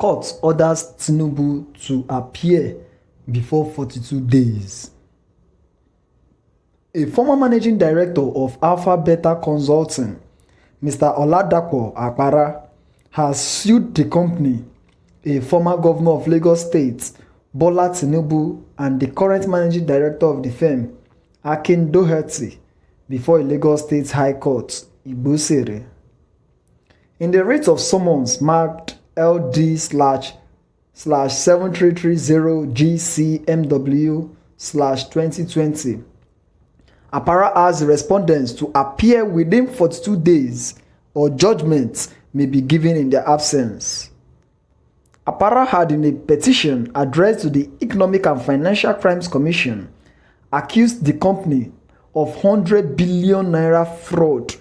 Court orders Tinubu to appear before 42 days. A former managing director of Alpha Beta Consulting, Mr. Oladapo Akpara, has sued the company, a former governor of Lagos State, Bola Tinubu, and the current managing director of the firm, Akin Doherty, before a Lagos State High Court, Igbosere. In the writ of summons marked LD/7330GCMW/2020, Akpara asked the respondents to appear within 42 days or judgment may be given in their absence. Akpara had, in a petition addressed to the Economic and Financial Crimes Commission, accused the company of 100 billion naira fraud,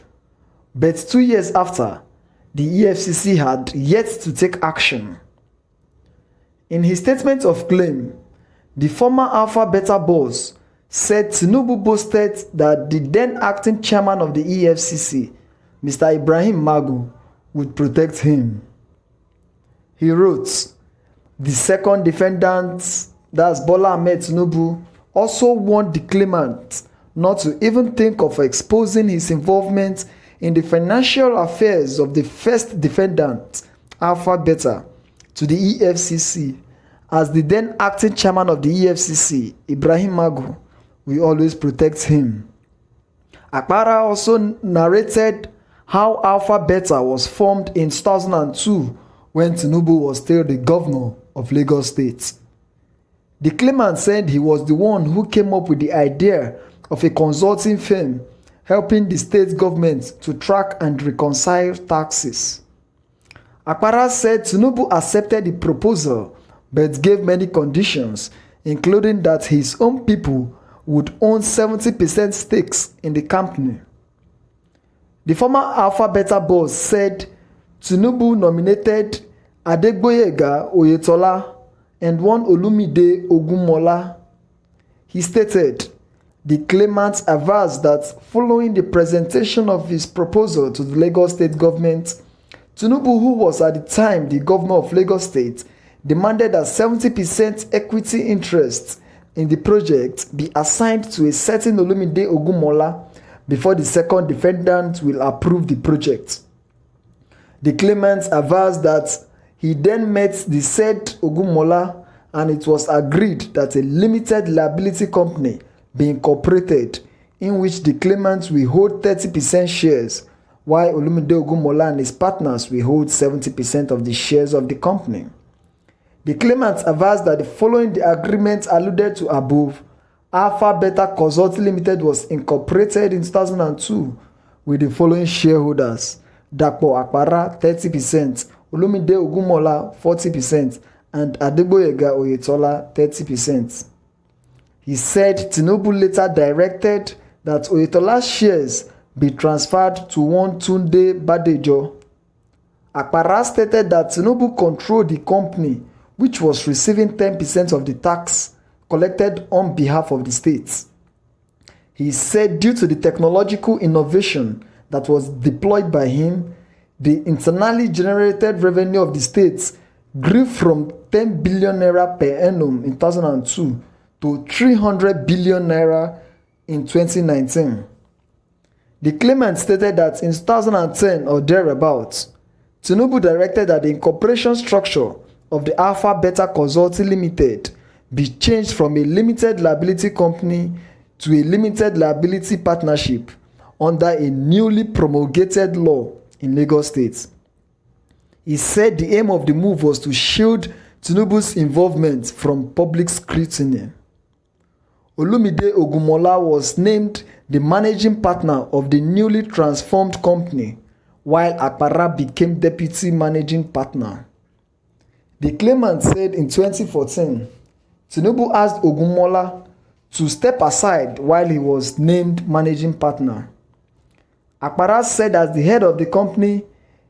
but 2 years after, the EFCC had yet to take action. In his statement of claim, the former Alpha Beta boss said Tinubu boasted that the then acting chairman of the EFCC, Mr. Ibrahim Magu, would protect him. He wrote, the second defendant, that's Bola Ahmed Tinubu, also warned the claimant not to even think of exposing his involvement in the financial affairs of the first defendant, Alpha Beta, to the EFCC, as the then acting chairman of the EFCC, Ibrahim Magu, will always protect him. Akpara also narrated how Alpha Beta was formed in 2002 when Tinubu was still the governor of Lagos State. The claimant said he was the one who came up with the idea of a consulting firm helping the state government to track and reconcile taxes. Akpara said Tinubu accepted the proposal but gave many conditions, including that his own people would own 70% stakes in the company. The former Alpha Beta boss said Tinubu nominated Adegboyega Oyetola and one Olumide Ogunmola. He stated, the claimant avers that following the presentation of his proposal to the Lagos State government, Tinubu, who was at the time the governor of Lagos State, demanded that 70% equity interest in the project be assigned to a certain Olumide Ogunmola before the second defendant will approve the project. The claimant avers that he then met the said Ogunmola and it was agreed that a limited liability company be incorporated in which the claimant will hold 30% shares while Olumide Ogunmola and his partners will hold 70% of the shares of the company. The claimant avers that following the agreement alluded to above, Alpha Beta Consulting Limited was incorporated in 2002 with the following shareholders: Dapo Akpara 30%, Olumide Ogunmola 40%, and Adegboyega Oyetola 30%. He said Tinubu later directed that Oyetola's shares be transferred to one Tunde Badejo. Akpara stated that Tinubu controlled the company, which was receiving 10% of the tax collected on behalf of the states. He said due to the technological innovation that was deployed by him, the internally generated revenue of the states grew from 10 billion naira per annum in 2002 to 300 billion naira in 2019. The claimant stated that in 2010 or thereabouts, Tinubu directed that the incorporation structure of the Alpha Beta Consulting Limited be changed from a limited liability company to a limited liability partnership under a newly promulgated law in Lagos State. He said the aim of the move was to shield Tinubu's involvement from public scrutiny. Olumide Ogunmola was named the managing partner of the newly transformed company, while Akpara became deputy managing partner. The claimant said in 2014, Tinubu asked Ogunmola to step aside while he was named managing partner. Akpara said as the head of the company,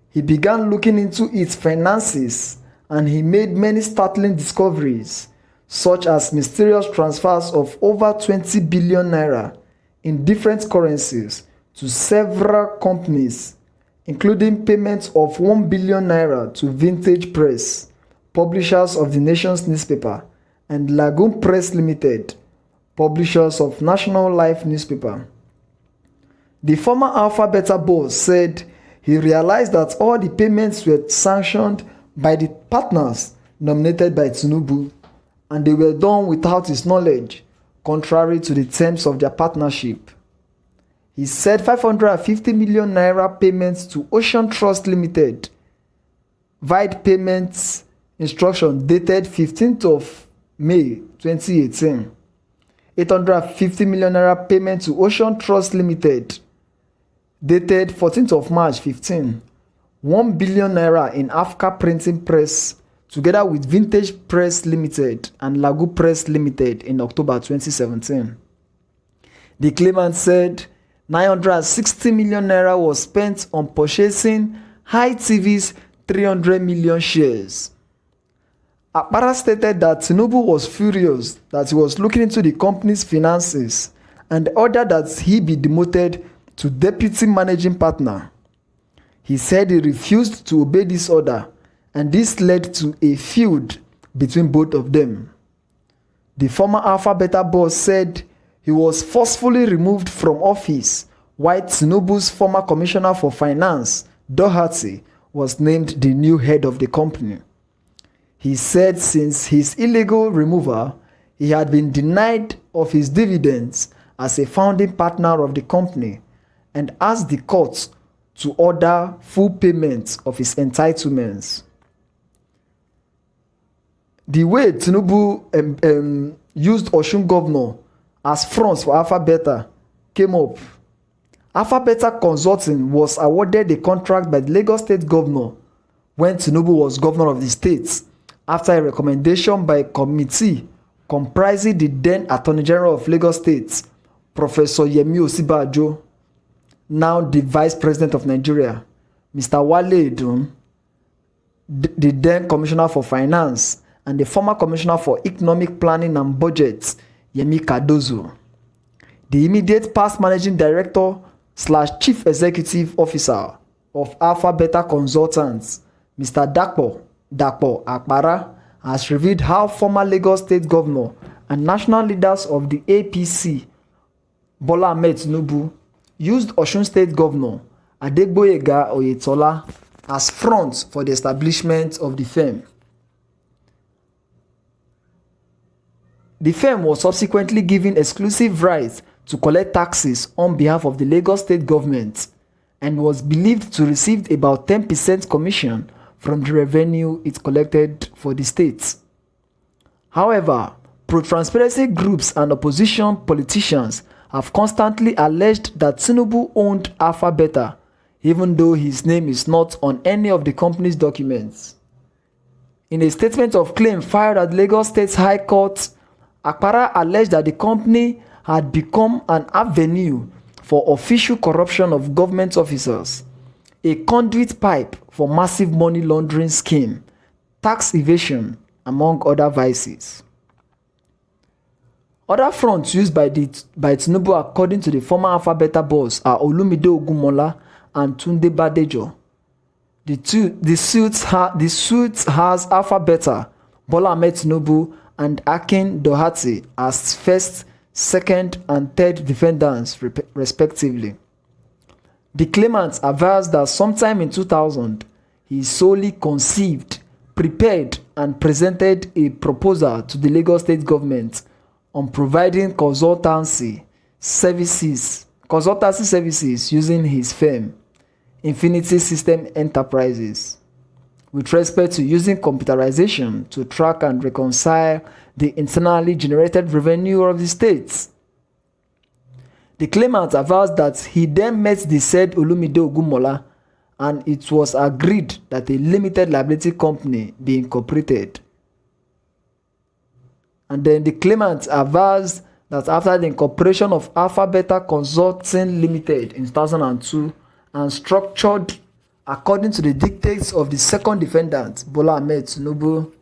he began looking into its finances and he made many startling discoveries, such as mysterious transfers of over 20 billion naira in different currencies to several companies, including payments of 1 billion naira to Vintage Press, publishers of the nation's newspaper, and Lagoon Press Limited, publishers of National Life newspaper. The former Alpha Beta boss said he realized that all the payments were sanctioned by the partners nominated by Tinubu, and they were done without his knowledge, contrary to the terms of their partnership. He said 550 million naira payments to Ocean Trust Limited, via payments instruction dated 15th of May 2018. 850 million naira payment to Ocean Trust Limited, dated 14th of March 15. 1 billion naira in Africa Printing Press, together with Vintage Press Limited and Lagoon Press Limited in October 2017. The claimant said 960 million naira was spent on purchasing High TV's 300 million shares. Akpara stated that Tinubu was furious that he was looking into the company's finances and ordered that he be demoted to deputy managing partner. He said he refused to obey this order, and this led to a feud between both of them. The former Alpha Beta boss said he was forcefully removed from office, while Tinubu's former commissioner for finance, Doherty, was named the new head of the company. He said since his illegal removal, he had been denied of his dividends as a founding partner of the company and asked the court to order full payment of his entitlements. The way Tinubu used Osun governor as fronts for Alpha Beta came up. Alpha Beta Consulting was awarded a contract by the Lagos State governor when Tinubu was governor of the state, after a recommendation by a committee comprising the then Attorney General of Lagos State, Professor Yemi Osibajo, now the Vice President of Nigeria, Mr. Wale Edun, the then Commissioner for Finance, and the former Commissioner for Economic Planning and Budget, Yemi Cardozo. The immediate past Managing Director / Chief Executive Officer of Alpha Beta Consultants, Mr. Dapo Akpara, has revealed how former Lagos State Governor and national leaders of the APC, Bola Ahmed Tinubu, used Osun State Governor Adegboyega Oyetola as fronts for the establishment of the firm. The firm was subsequently given exclusive rights to collect taxes on behalf of the Lagos State government and was believed to receive about 10% commission from the revenue it collected for the state. However, pro-transparency groups and opposition politicians have constantly alleged that Tinubu owned Alpha Beta, even though his name is not on any of the company's documents. In a statement of claim filed at Lagos State High Court, Akpara alleged that the company had become an avenue for official corruption of government officers, a conduit pipe for massive money laundering scheme, tax evasion, among other vices. Other fronts used by Tinubu, according to the former Alpha Beta boss, are Olumide Ogunmola and Tunde Badejo. The suit has Alpha Beta, Bola Ahmed Tinubu, and Akin Doherty as first, second, and third defendants, respectively. The claimant avers that sometime in 2000, he solely conceived, prepared, and presented a proposal to the Lagos State government on providing consultancy services using his firm, Infinity System Enterprises, with respect to using computerization to track and reconcile the internally generated revenue of the states. The claimant avers that he then met the said Olumide Ogunmola, and it was agreed that a limited liability company be incorporated. And then the claimant avers that after the incorporation of Alpha Beta Consulting Limited in 2002 and structured according to the dictates of the second defendant, Bola Ahmed Tinubu,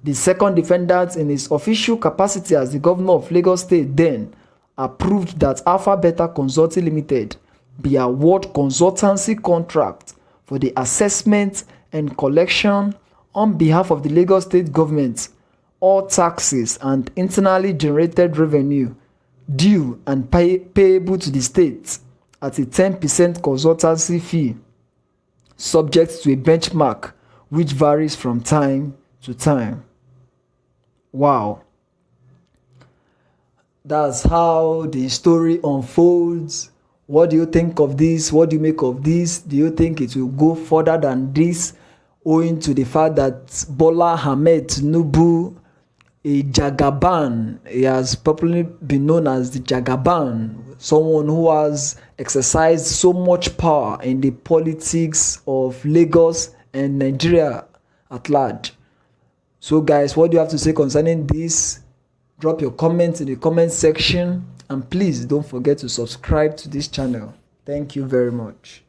the second defendant in his official capacity as the governor of Lagos State then approved that Alpha Beta Consulting Limited be award consultancy contract for the assessment and collection on behalf of the Lagos State government all taxes and internally generated revenue due and payable to the state at a 10% consultancy fee, subject to a benchmark which varies from time to time. Wow. That's how the story unfolds. What do you think of this? What do you make of this? Do you think it will go further than this, owing to the fact that Bola Ahmed Tinubu, a Jagaban, he has popularly been known as the Jagaban, someone who has exercised so much power in the politics of Lagos and Nigeria at large. So guys, what do you have to say concerning this? Drop your comments in the comment section, and please don't forget to subscribe to this channel. Thank you very much.